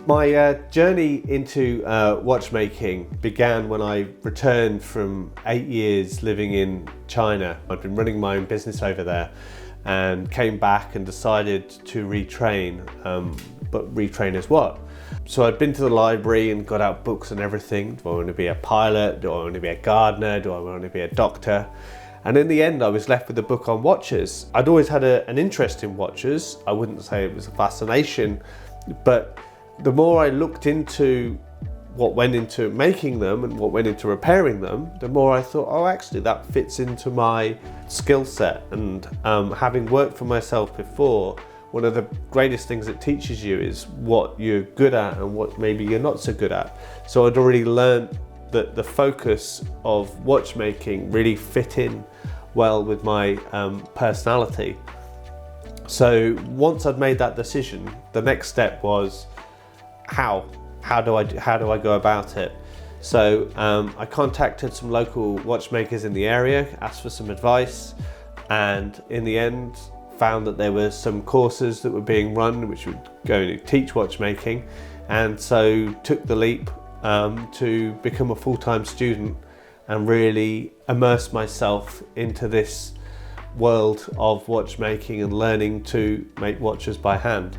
My journey into watchmaking began when I returned from 8 years living in China. I'd been running my own business over there and came back and decided to retrain, but retrain as what? So I'd been to the library and got out books and everything. Do I want to be a pilot? Do I want to be a gardener? Do I want to be a doctor? And in the end, I was left with a book on watches. I'd always had an interest in watches. I wouldn't say it was a fascination, but the more I looked into what went into making them and what went into repairing them, the more I thought, oh, actually that fits into my skill set. And having worked for myself before, one of the greatest things it teaches you is what you're good at and what maybe you're not so good at. So I'd already learned that the focus of watchmaking really fit in well with my personality. So once I'd made that decision, the next step was, how do I go about it? So I contacted some local watchmakers in the area, asked for some advice, and in the end found that there were some courses that were being run which would go to teach watchmaking, and so took the leap to become a full-time student and really immerse myself into this world of watchmaking and learning to make watches by hand.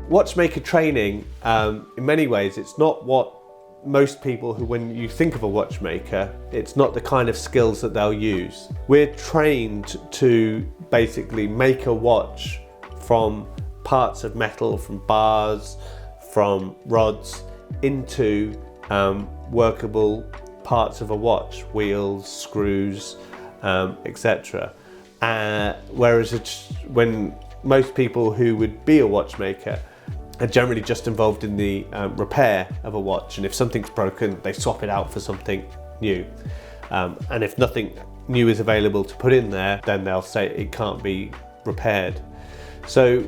Watchmaker training, in many ways, it's not what most people who, when you think of a watchmaker, it's not the kind of skills that they'll use. We're trained to basically make a watch from parts of metal, from bars, from rods, into workable parts of a watch, wheels, screws, etc. Whereas when most people who would be a watchmaker are generally just involved in the repair of a watch, and if something's broken, they swap it out for something new. And if nothing new is available to put in there, then they'll say it can't be repaired. So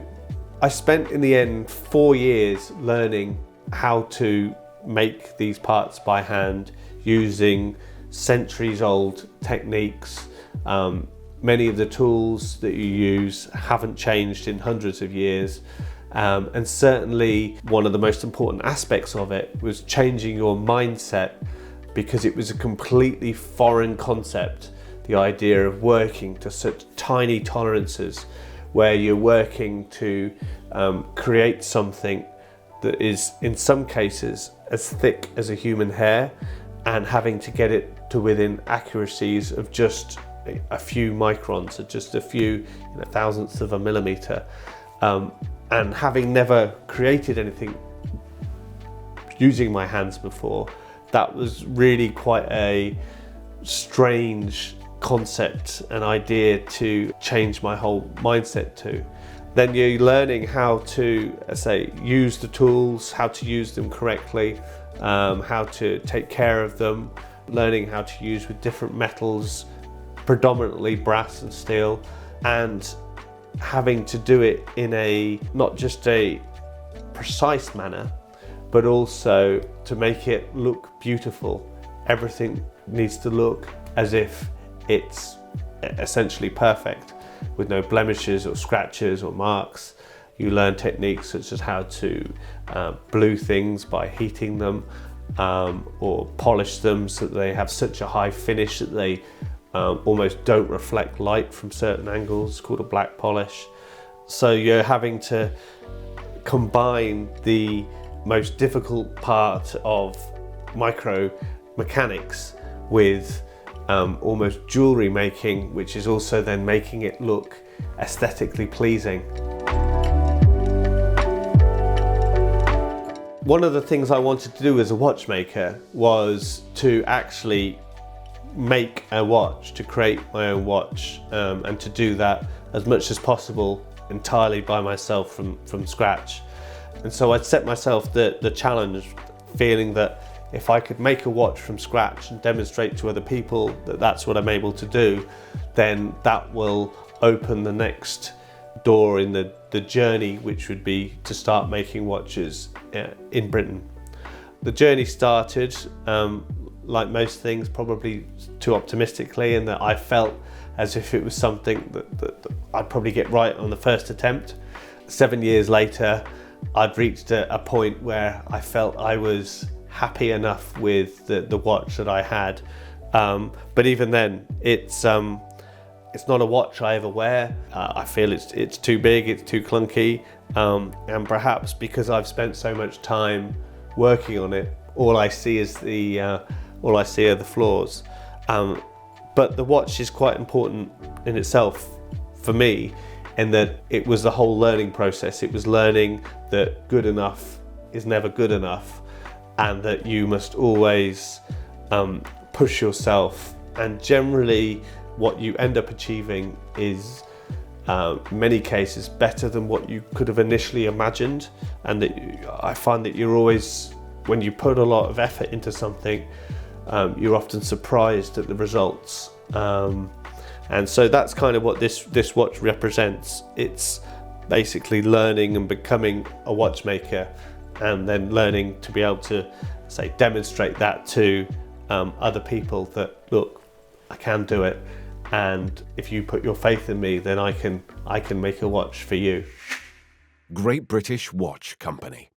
I spent in the end 4 years learning how to make these parts by hand using centuries-old techniques. Many of the tools that you use haven't changed in hundreds of years. And certainly one of the most important aspects of it was changing your mindset, because it was a completely foreign concept, the idea of working to such tiny tolerances, where you're working to create something that is in some cases as thick as a human hair, and having to get it to within accuracies of just a few microns, or just a few thousandths of a millimeter. And having never created anything using my hands before, that was really quite a strange concept and idea to change my whole mindset to. Then you're learning how to, use the tools, how to use them correctly, how to take care of them, learning how to use with different metals, predominantly brass and steel, and having to do it in not just a precise manner, but also to make it look beautiful. Everything needs to look as if it's essentially perfect, with no blemishes or scratches or marks. You learn techniques such as how to blue things by heating them, or polish them so that they have such a high finish that they almost don't reflect light from certain angles. It's called a black polish. So you're having to combine the most difficult part of micro mechanics with almost jewelry making, which is also then making it look aesthetically pleasing. One of the things I wanted to do as a watchmaker was to actually make a watch, to create my own watch, and to do that as much as possible entirely by myself from scratch. And so I'd set myself the challenge, feeling that if I could make a watch from scratch and demonstrate to other people that that's what I'm able to do, then that will open the next door in the journey, which would be to start making watches in Britain. The journey started, like most things, probably too optimistically, in that I felt as if it was something that I'd probably get right on the first attempt. 7 years later, I'd reached a point where I felt I was happy enough with the watch that I had. But even then, it's not a watch I ever wear. I feel it's too big, it's too clunky, and perhaps because I've spent so much time working on it, all I see are the flaws. But the watch is quite important in itself for me, in that it was the whole learning process. It was learning that good enough is never good enough, and that you must always push yourself. And generally, what you end up achieving is, in many cases, better than what you could have initially imagined. And that I find that you're always, when you put a lot of effort into something, you're often surprised at the results. And so that's kind of what this watch represents. It's basically learning and becoming a watchmaker, and then learning to be able to, say, demonstrate that to other people, that look, I can do it, and if you put your faith in me, then I can make a watch for you. Great British Watch Company.